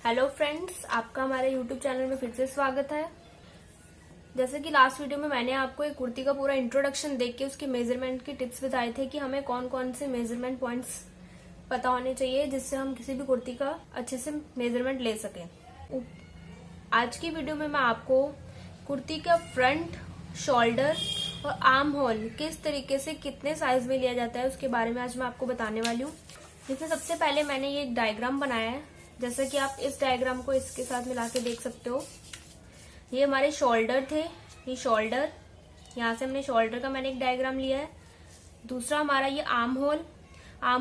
Hello friends, आपका हमारे YouTube channel में फिर से स्वागत है। जैसे कि लास्ट वीडियो में मैंने आपको एक कुर्ती का पूरा इंट्रोडक्शन देख के उसके मेजरमेंट की टिप्स बताए थे कि हमें कौन कौन से मेजरमेंट पॉइंट्स पता होने चाहिए जिससे हम किसी भी कुर्ती का अच्छे से मेजरमेंट ले सकें। आज की वीडियो में मैं आपको कुर्ती का फ्रंट, शोल्डर और आर्म होल किस तरीके से कितने साइज में लिया जाता है उसके बारे में आज मैं आपको बताने वाली हूँ। जिसमें सबसे पहले मैंने ये एक डायग्राम बनाया है, जैसा कि आप इस डायग्राम को इसके साथ मिला के देख सकते हो। ये हमारे शोल्डर थे, ये शोल्डर, यहाँ से हमने शोल्डर का मैंने एक डायग्राम लिया है। दूसरा हमारा ये आर्म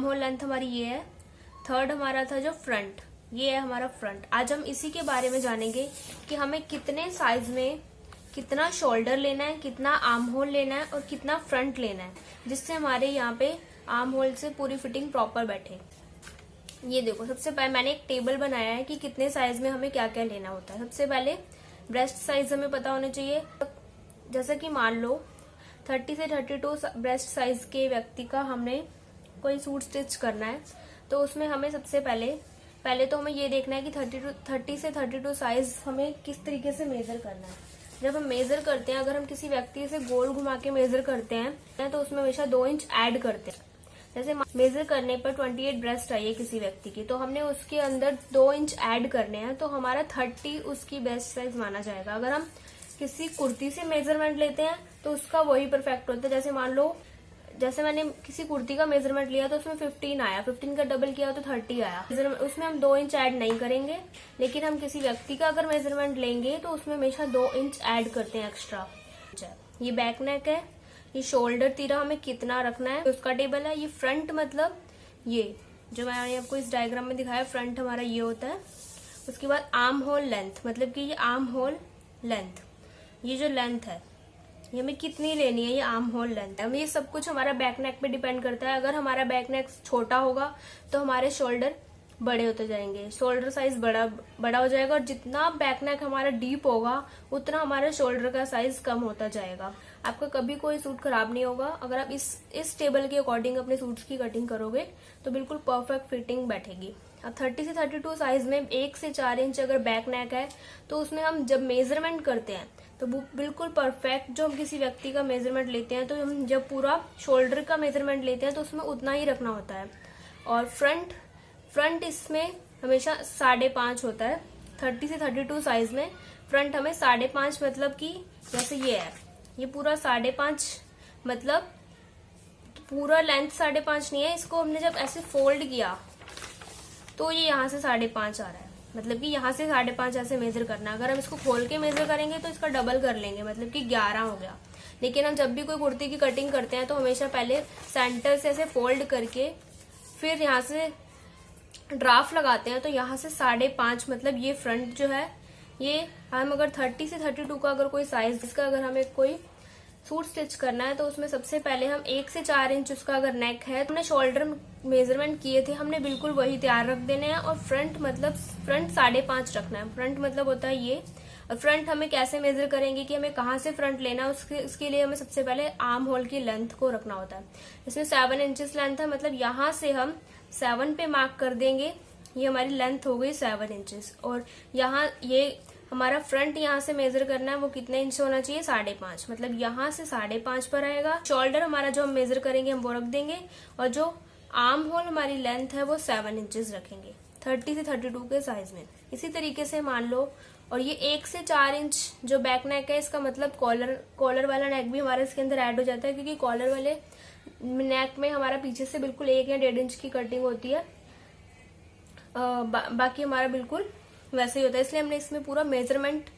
होल लेंथ हमारी ये है। थर्ड हमारा था जो फ्रंट, ये है हमारा फ्रंट। आज हम इसी के बारे में जानेंगे कि हमें कितने साइज में कितना शोल्डर लेना है, कितना आर्म होल लेना है और कितना फ्रंट लेना है, जिससे हमारे यहाँ पे आर्म होल से पूरी फिटिंग प्रॉपर बैठे। ये देखो, सबसे पहले मैंने एक टेबल बनाया है कि कितने साइज में हमें क्या क्या लेना होता है। सबसे पहले ब्रेस्ट साइज हमें पता होना चाहिए। जैसा कि मान लो 30 से 32 ब्रेस्ट साइज के व्यक्ति का हमने कोई सूट स्टिच करना है, तो उसमें हमें सबसे पहले तो हमें ये देखना है कि 30 से 32 साइज हमें किस तरीके से मेजर करना है। जब हम मेजर करते हैं, अगर हम किसी व्यक्ति से गोल घुमा के मेजर करते हैं तो उसमें हमेशा 2 इंच ऐड करते हैं। जैसे मेजर करने पर 28 ब्रेस्ट चाहिए किसी व्यक्ति की, तो हमने उसके अंदर 2 इंच ऐड करने हैं, तो हमारा 30 उसकी बेस्ट साइज माना जाएगा। अगर हम किसी कुर्ती से मेजरमेंट लेते हैं तो उसका वही परफेक्ट होता है। जैसे मान लो, जैसे मैंने किसी कुर्ती का मेजरमेंट लिया तो उसमें 15 आया, 15 का डबल किया तो 30 आया। उसमें हम 2 इंच ऐड नहीं करेंगे, लेकिन हम किसी व्यक्ति का अगर मेजरमेंट लेंगे तो उसमें हमेशा 2 इंच ऐड करते हैं एक्स्ट्रा। ये बैक नेक है। ये शोल्डर तीरा हमें कितना रखना है उसका टेबल है। ये फ्रंट मतलब ये जो मैंने आपको इस डायग्राम में दिखाया, फ्रंट हमारा ये होता है। उसके बाद आर्म होल लेंथ, मतलब कि ये आर्म होल लेंथ, ये जो लेंथ है ये हमें कितनी लेनी है, ये आर्म होल लेंथ है। ये सब कुछ हमारा बैक नेक पे डिपेंड करता है। अगर हमारा बैक नेक छोटा होगा तो हमारे शोल्डर बड़े होते जाएंगे, शोल्डर साइज बड़ा हो जाएगा, और जितना बैक नेक हमारा डीप होगा उतना हमारे शोल्डर का साइज कम होता जाएगा। आपका कभी कोई सूट खराब नहीं होगा अगर आप इस टेबल के अकॉर्डिंग अपने सूट्स की कटिंग करोगे तो बिल्कुल परफेक्ट फिटिंग बैठेगी। अब 30 से 32 साइज में 1 से 4 इंच अगर बैक नेक है तो उसमें हम जब मेजरमेंट करते हैं तो बिल्कुल परफेक्ट, जो हम किसी व्यक्ति का मेजरमेंट लेते हैं तो हम जब पूरा शोल्डर का मेजरमेंट लेते हैं तो उसमें उतना ही रखना होता है। और फ्रंट इसमें हमेशा 5.5 होता है। 30 से 32 साइज में फ्रंट हमें 5.5, मतलब कि जैसे ये है, ये पूरा 5.5, मतलब पूरा लेंथ 5.5 नहीं है। इसको हमने जब ऐसे फोल्ड किया तो ये यहाँ से 5.5 आ रहा है, मतलब कि यहाँ से 5.5 ऐसे मेजर करना। अगर हम इसको खोल के मेजर करेंगे तो इसका डबल कर लेंगे, मतलब कि 11 हो गया। लेकिन हम जब भी कोई कुर्ती की कटिंग करते हैं तो हमेशा पहले सेंटर से ऐसे फोल्ड करके फिर यहाँ से ड्राफ्ट लगाते हैं, तो यहाँ से 5.5, मतलब ये फ्रंट जो है, ये हम अगर 30 से 32 का अगर कोई साइज, इसका अगर हमें कोई सूट स्टिच करना है तो उसमें सबसे पहले हम 1 से 4 इंच उसका अगर नेक है, तो हमने शोल्डर मेजरमेंट किए थे, हमने बिल्कुल वही तैयार रख देने हैं। और फ्रंट मतलब फ्रंट 5.5 रखना है। फ्रंट मतलब होता है ये। और फ्रंट हमें कैसे मेजर करेंगे कि हमें कहाँ से फ्रंट लेना है, उसके लिए हमें सबसे पहले आर्म होल की लेंथ को रखना होता है। इसमें 7 इंचेस लेंथ है, मतलब यहाँ से हम 7 पे मार्क कर देंगे, ये हमारी लेंथ हो गई 7 इंचेस। और यहाँ ये हमारा फ्रंट यहाँ से मेजर करना है, वो कितने इंच होना चाहिए, 5.5, मतलब यहाँ से 5.5 पर आएगा। शोल्डर हमारा जो हम मेजर करेंगे हम वो रख देंगे, और जो आर्म होल हमारी लेंथ है वो 7 इंचेस रखेंगे 30 से 32 के साइज में। इसी तरीके से मान लो, और ये 1 से 4 इंच जो बैक नेक है, इसका मतलब कॉलर वाला नेक भी हमारा इसके अंदर ऐड हो जाता है, क्योंकि कॉलर वाले नेक में हमारा पीछे से बिल्कुल 1 या 1.5 इंच की कटिंग होती है। बाकी हमारा बिल्कुल वैसे ही होता है, इसलिए हमने इसमें पूरा मेजरमेंट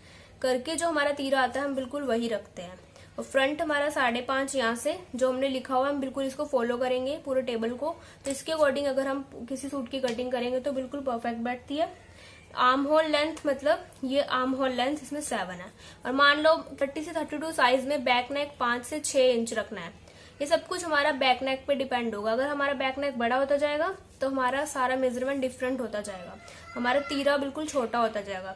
करके जो हमारा तीरा आता है हम बिल्कुल वही रखते हैं। और फ्रंट हमारा 5.5, यहाँ से जो हमने लिखा हुआ है हम बिल्कुल इसको फॉलो करेंगे पूरे टेबल को, तो इसके अकॉर्डिंग अगर हम किसी सूट की कटिंग करेंगे तो बिल्कुल परफेक्ट बैठती है। आर्म होल लेंथ, मतलब ये आर्म होल लेंथ इसमें 7 है। और मान लो 30 से 32 साइज में बैक नेक 5 से 6 इंच रखना है। ये सब कुछ हमारा बैक नेक पे डिपेंड होगा। अगर हमारा बैक नेक बड़ा होता जाएगा तो हमारा सारा मेजरमेंट डिफरेंट होता जाएगा, हमारा तीरा बिल्कुल छोटा होता जाएगा।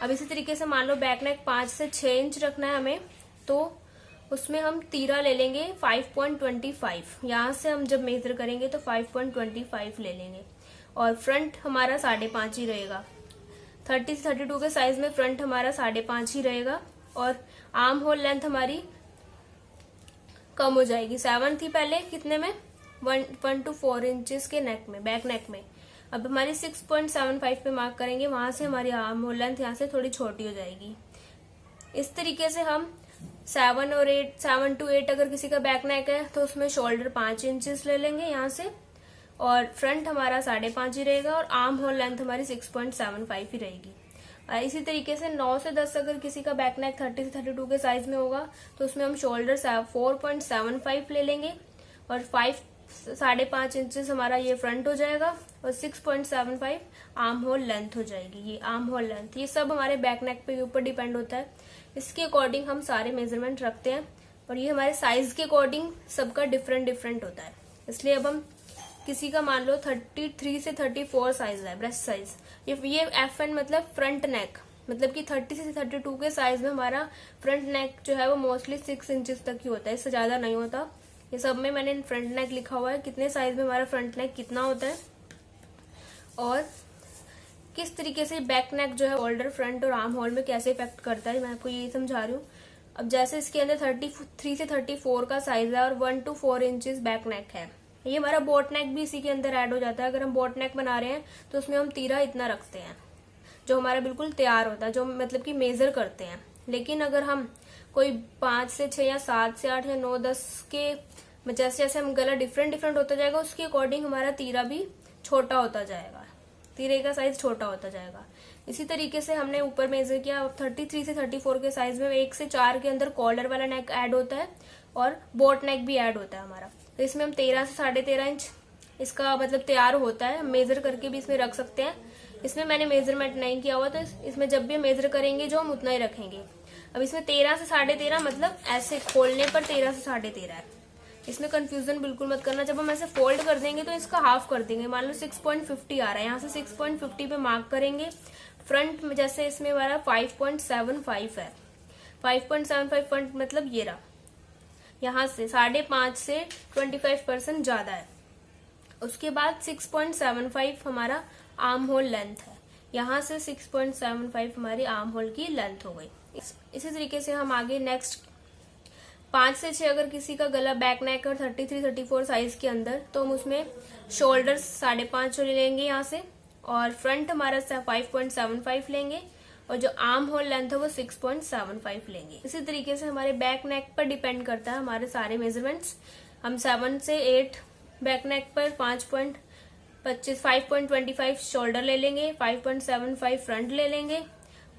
अब इसी तरीके से मान लो बैक नेक 5 से 6 इंच रखना है हमें, तो उसमें हम तीरा ले लेंगे 5.25। यहाँ से हम जब मेजर करेंगे तो 5.25 ले लेंगे। और फ्रंट हमारा 5.5 ही रहेगा। 30 से 32 के साइज में फ्रंट हमारा 5.5 ही रहेगा और आर्म होल लेंथ हमारी कम हो जाएगी। 7 थी पहले कितने में, 1 to 4 इंचेस के नेक में, बैक नेक में। अब हमारी 6.75 पे मार्क करेंगे, वहां से हमारी आर्म होल लेंथ यहाँ से थोड़ी छोटी हो जाएगी। इस तरीके से हम 7 to 8 अगर किसी का बैक नेक है तो उसमें शोल्डर 5 इंचेस ले लेंगे यहाँ से, और फ्रंट हमारा 5.5 ही रहेगा और आर्म होल लेंथ हमारी 6.75 ही रहेगी। और इसी तरीके से 9 से 10 अगर किसी का बैक नेक 30 से 32 के साइज में होगा तो उसमें हम शोल्डर 4.75 ले लेंगे और 5.5 इंचेस हमारा ये फ्रंट हो जाएगा और 6.75 आर्म होल लेंथ हो जाएगी। ये आर्म होल लेंथ, ये सब हमारे बैक नेक पे ऊपर डिपेंड होता है। इसके अकॉर्डिंग हम सारे मेजरमेंट रखते हैं और ये हमारे साइज के अकॉर्डिंग सबका डिफरेंट होता है। इसलिए अब हम किसी का मान लो 33 से 34 साइज है ब्रेस्ट साइज, ये FN मतलब फ्रंट नेक, मतलब कि 30 से 32 के साइज में हमारा फ्रंट नेक जो है वो मोस्टली 6 इंचेस तक ही होता है, इससे ज्यादा नहीं होता। ये सब में मैंने फ्रंट नेक लिखा हुआ है, कितने साइज में हमारा फ्रंट नेक कितना होता है और किस तरीके से बैक नेक जो है शोल्डर, फ्रंट और आर्म होल में कैसे इफेक्ट करता है, मैं आपको ये समझा रही हूँ। अब जैसे इसके अंदर 33 से 34 का साइज है और 1 to 4 इंचेस बैक नेक है, ये हमारा बोट नेक भी इसी के अंदर ऐड हो जाता है। अगर हम बोट नेक बना रहे हैं तो उसमें हम तीरा इतना रखते हैं जो हमारा बिल्कुल तैयार होता है, जो मतलब कि मेजर करते हैं। लेकिन अगर हम कोई 5 से 6 या 7 से 8 या 9, 10 के जैसे जैसे हम गला डिफरेंट होता जाएगा उसके अकॉर्डिंग हमारा तीरा भी छोटा होता जाएगा, तीरे का साइज छोटा होता जाएगा। इसी तरीके से हमने ऊपर मेजर किया, 33 से 34 के साइज में 1 से 4 के अंदर कॉलर वाला नेक ऐड होता है और बोट नेक भी ऐड होता है हमारा। तो इसमें हम 13 से 13.5 इंच इसका मतलब तैयार होता है, मेजर करके भी इसमें रख सकते हैं। इसमें मैंने मेजरमेंट नहीं किया हुआ तो इसमें जब भी मेजर करेंगे जो हम उतना ही रखेंगे। अब इसमें 13 से 13.5 मतलब ऐसे खोलने पर 13 से 13.5 है, इसमें कंफ्यूजन बिल्कुल मत करना। जब हम ऐसे फोल्ड कर देंगे तो इसका हाफ कर देंगे, मान लो 6.50 आ रहा है, यहाँ से 6.50 पे मार्क करेंगे। फ्रंट में जैसे इसमें हमारा 5.75 है, 5.75 फ्रंट मतलब ये रहा, यहाँ से 5.5 से 25% ज्यादा है। उसके बाद 6.75 हमारा आर्म होल लेंथ है, यहाँ से 6.75 हमारी आर्म होल की लेंथ हो गई। इसी तरीके से हम आगे नेक्स्ट 5 से 6 अगर किसी का गला बैक नेक और 33-34 साइज के अंदर, तो हम उसमें शोल्डर 5.5 ले लेंगे यहाँ से और फ्रंट हमारा 5.75 लेंगे और जो आर्म होल लेंथ है वो 6.75 लेंगे। इसी तरीके से हमारे बैक नेक पर डिपेंड करता है हमारे सारे मेजरमेंट्स। हम 7 से 8 बैक नेक पर 5.25 शोल्डर ले लेंगे, 5.75 फ्रंट ले लेंगे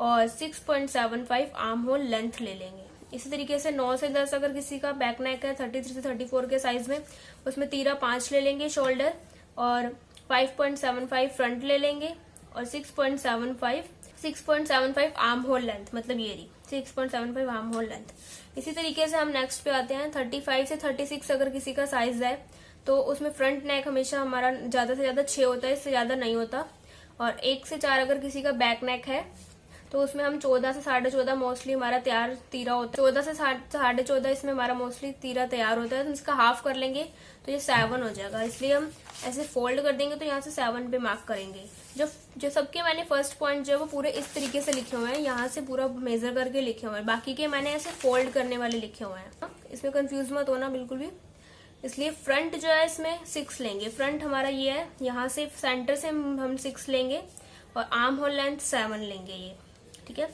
और 6.75 आर्म होल लेंथ ले लेंगे। इसी तरीके से 9 से 10 अगर किसी का बैक नेक है 33 से 34 के साइज में, उसमें तीरा 5 ले लेंगे शोल्डर और 5.75 फ्रंट ले लेंगे और 6.75 आर्म होल लेंथ, मतलब ये रही 6.75 आर्म होल लेंथ। इसी तरीके से हम नेक्स्ट पे आते हैं 35 से 36 अगर किसी का साइज है तो उसमें फ्रंट नेक हमेशा हमारा ज्यादा से ज्यादा 6 होता है, इससे ज्यादा नहीं होता। और 1 से 4 अगर किसी का बैक नेक है तो उसमें हम 14 से 14.5 मोस्टली हमारा तैयार तीरा होता है, 14 से 14.5 इसमें हमारा मोस्टली तीरा तैयार होता है। तो इसका हाफ कर लेंगे तो ये 7 हो जाएगा, इसलिए हम ऐसे फोल्ड कर देंगे तो यहाँ से 7 पे मार्क करेंगे। जो सबके मैंने फर्स्ट पॉइंट जो है वो पूरे इस तरीके से लिखे हुए हैं, यहाँ से पूरा मेजर करके लिखे हुए हैं, बाकी के मैंने ऐसे फोल्ड करने वाले लिखे हुए हैं। इसमें कंफ्यूज मत होना बिल्कुल भी। इसलिए फ्रंट जो है इसमें 6 लेंगे, फ्रंट हमारा ये है, यहाँ से सेंटर से हम 6 लेंगे और आर्म होल लेंथ 7 लेंगे ये, ठीक है।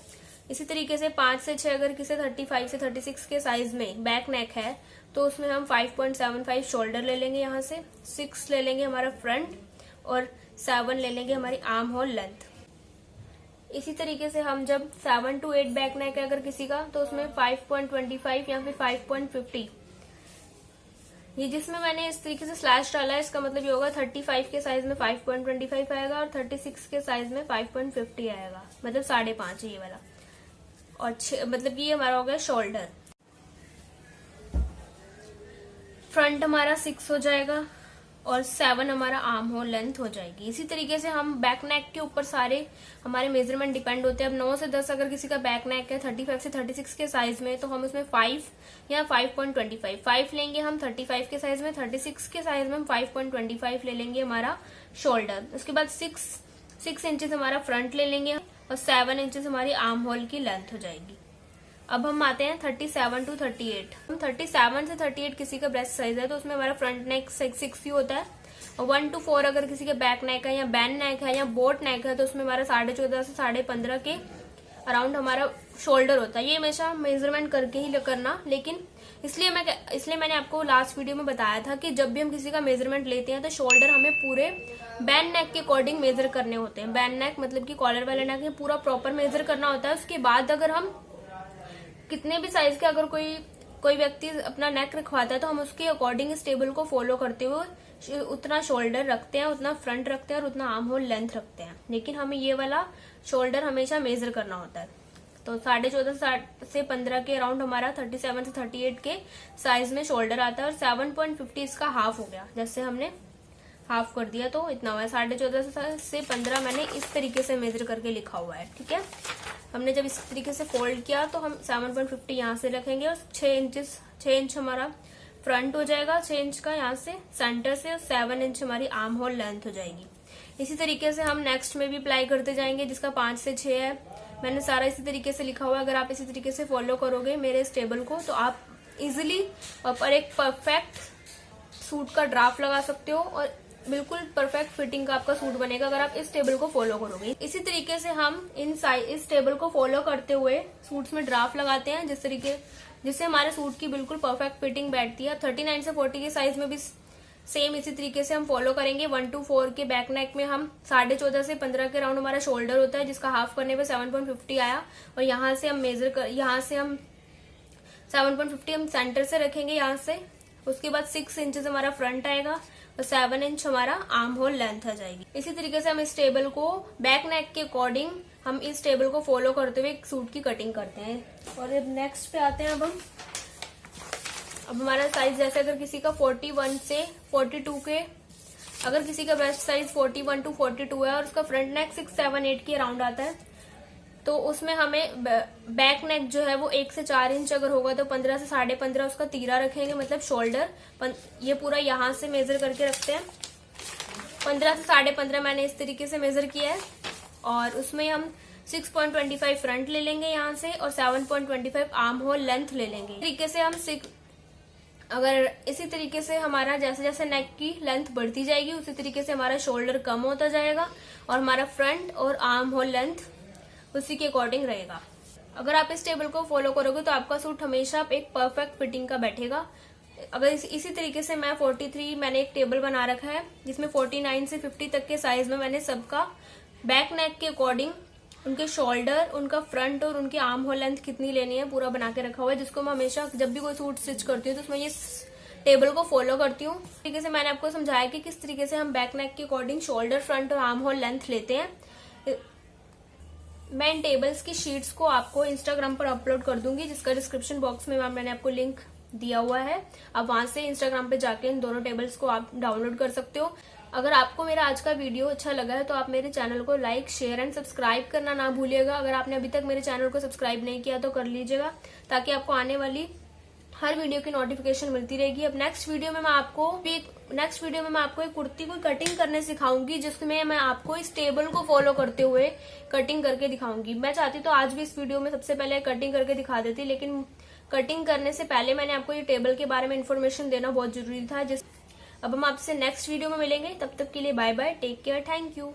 इसी तरीके से 5 से 6 अगर किसी 35 से 36 के साइज में बैक नेक है तो उसमें हम 5.75 शोल्डर ले लेंगे, यहाँ से 6 ले लेंगे हमारा फ्रंट और 7 ले लेंगे हमारी आर्म होल लेंथ। इसी तरीके से हम जब 7 to 8 बैक नेक है अगर किसी का तो उसमें 5.25 या फिर 5.50, ये जिसमें मैंने इस तरीके से स्लैश डाला है इसका मतलब ये होगा 35 के साइज में 5.25 आएगा और 36 के साइज में 5.50 आएगा, मतलब 5.5 ये वाला। और मतलब ये हमारा हो गया शोल्डर। फ्रंट हमारा 6 हो जाएगा और 7 हमारा आर्म होल लेंथ हो जाएगी। इसी तरीके से हम बैक नेक के ऊपर सारे हमारे मेजरमेंट डिपेंड होते हैं। अब 9 से 10 अगर किसी का बैक नेक है 35 से 36 के साइज में तो हम उसमें 5 या 5.25 लेंगे हम 35 के साइज में, 36 के साइज में हम 5.25 ले लेंगे हमारा शोल्डर। उसके बाद 6 इंचेस हमारा फ्रंट ले लेंगे और 7 इंचेस हमारी आर्म होल की लेंथ हो जाएगी। अब हम आते हैं 37 to 38। हम 37 से 38 किसी का ब्रेस्ट साइज है तो उसमें हमारा फ्रंट नेक 6 होता है, और 1 to 4 अगर किसी के बैक नेक है या बैन नेक है या बोट नेक है तो उसमें हमारा 14.5 से 15.5 के अराउंड हमारा शोल्डर होता है। ये हमेशा मेजरमेंट करके ही करना, लेकिन इसलिए मैंने आपको लास्ट वीडियो में बताया था कि जब भी हम किसी का मेजरमेंट लेते हैं तो शोल्डर हमें पूरे बैन नेक के अकॉर्डिंग मेजर करने होते हैं। बैन नेक मतलब कि कॉलर वाले नेक पूरा प्रॉपर मेजर करना होता है। उसके बाद अगर हम कितने भी साइज के अगर कोई व्यक्ति अपना नेक रखवाता है तो हम उसके अकॉर्डिंग इस टेबल को फॉलो करते हुए उतना शोल्डर रखते हैं, उतना फ्रंट रखते हैं और उतना आर्म होल लेंथ रखते हैं। लेकिन हमें ये वाला शोल्डर हमेशा मेजर करना होता है। तो 14.5 से 15 के अराउंड हमारा 37 से 38 के साइज में शोल्डर आता है, और 7.50 इसका हाफ हो गया। जैसे हमने हाफ कर दिया तो इतना हुआ है। 14.5 से 15 मैंने इस तरीके से मेजर करके लिखा हुआ है, ठीक है। हमने जब इस तरीके से फोल्ड किया तो हम 7.50 यहाँ से रखेंगे, और 6 इंच हमारा फ्रंट हो जाएगा, 6 इंच का यहाँ से सेंटर से, और 7 इंच हमारी आर्म होल लेंथ हो जाएगी। इसी तरीके से हम नेक्स्ट में भी अप्लाई करते जाएंगे, जिसका 5 से 6 है। मैंने सारा इसी तरीके से लिखा हुआ है। अगर आप इसी तरीके से फॉलो करोगे मेरे इस टेबल को तो आप इजिली पर एक परफेक्ट सूट का ड्राफ्ट लगा सकते हो, और बिल्कुल परफेक्ट फिटिंग का आपका सूट बनेगा अगर आप इस टेबल को फॉलो करोगे। इसी तरीके से हम इस टेबल को फॉलो करते हुए सूट्स में ड्राफ्ट लगाते हैं, जिससे हमारे सूट की बिल्कुल परफेक्ट फिटिंग बैठती है। 39 से 40 के साइज में भी सेम इसी तरीके से हम फॉलो करेंगे। 1 to 4 के बैक नेक में हम 14.5 से 15 के राउंड हमारा शोल्डर होता है, जिसका हाफ करने पे 7.50 आया, और यहाँ से हम 7.50 हम सेंटर से रखेंगे यहाँ से। उसके बाद 6 इंचेस हमारा फ्रंट आएगा और 7 इंच हमारा आर्म होल लेंथ आ जाएगी। इसी तरीके से हम इस टेबल को बैक नेक के अकॉर्डिंग हम इस टेबल को फॉलो करते हुए एक सूट की कटिंग करते हैं। और नेक्स्ट पे आते हैं अब हमारा साइज, जैसे अगर किसी का 41 से 42 के, अगर किसी का ब्रेस्ट साइज 41 to 42 है और उसका फ्रंट नेक 6, 7, 8 के अराउंड आता है, तो उसमें हमें बैक नेक जो है वो 1 से 4 इंच अगर होगा तो 15 से 15.5 उसका तीरा रखेंगे, मतलब शोल्डर ये पूरा यहाँ से मेजर करके रखते हैं। 15 से 15.5 मैंने इस तरीके से मेजर किया है, और उसमें हम 6.25 फ्रंट ले लेंगे यहाँ से, और 7.25 आर्म होल लेंथ ले लेंगे। इस तरीके से हम अगर इसी तरीके से हमारा जैसे जैसे नेक की लेंथ बढ़ती जाएगी उसी तरीके से हमारा शोल्डर कम होता जाएगा, और हमारा फ्रंट और आर्म होल लेंथ उसी के अकॉर्डिंग रहेगा। अगर आप इस टेबल को फॉलो करोगे तो आपका सूट हमेशा एक परफेक्ट फिटिंग का बैठेगा। अगर इसी तरीके से मैंने एक टेबल बना रखा है जिसमें 49 से 50 तक के साइज में मैंने सबका बैक नेक के अकॉर्डिंग उनके शोल्डर, उनका फ्रंट और उनकी आर्म होल लेंथ कितनी लेनी है पूरा बना के रखा हुआ है, जिसको मैं हमेशा जब भी कोई सूट स्टिच करती हूँ तो उसमें ये टेबल को फॉलो करती हूँ। इस तरीके से मैंने आपको समझाया कि किस तरीके से हम बैक नेक के अकॉर्डिंग शोल्डर, फ्रंट और आर्म होल लेंथ लेते हैं। मैं इन टेबल्स की शीट्स को आपको इंस्टाग्राम पर अपलोड कर दूंगी, जिसका डिस्क्रिप्शन बॉक्स में मैंने आपको लिंक दिया हुआ है। आप वहां से इंस्टाग्राम पे जाके इन दोनों टेबल्स को आप डाउनलोड कर सकते हो। अगर आपको मेरा आज का वीडियो अच्छा लगा है तो आप मेरे चैनल को लाइक, शेयर एंड सब्सक्राइब करना ना भूलिएगा। अगर आपने अभी तक मेरे चैनल को सब्सक्राइब नहीं किया तो कर लीजिएगा, ताकि आपको आने वाली हर वीडियो की नोटिफिकेशन मिलती रहेगी। अब नेक्स्ट वीडियो में मैं आपको एक कुर्ती को कटिंग करने सिखाऊंगी, जिसमें मैं आपको इस टेबल को फॉलो करते हुए कटिंग करके दिखाऊंगी। मैं चाहती तो आज भी इस वीडियो में सबसे पहले कटिंग करके दिखा देती, लेकिन कटिंग करने से पहले मैंने आपको ये टेबल के बारे में इन्फॉर्मेशन देना बहुत जरूरी था। अब हम आपसे नेक्स्ट वीडियो में मिलेंगे, तब तक के लिए bye bye, take care, thank you.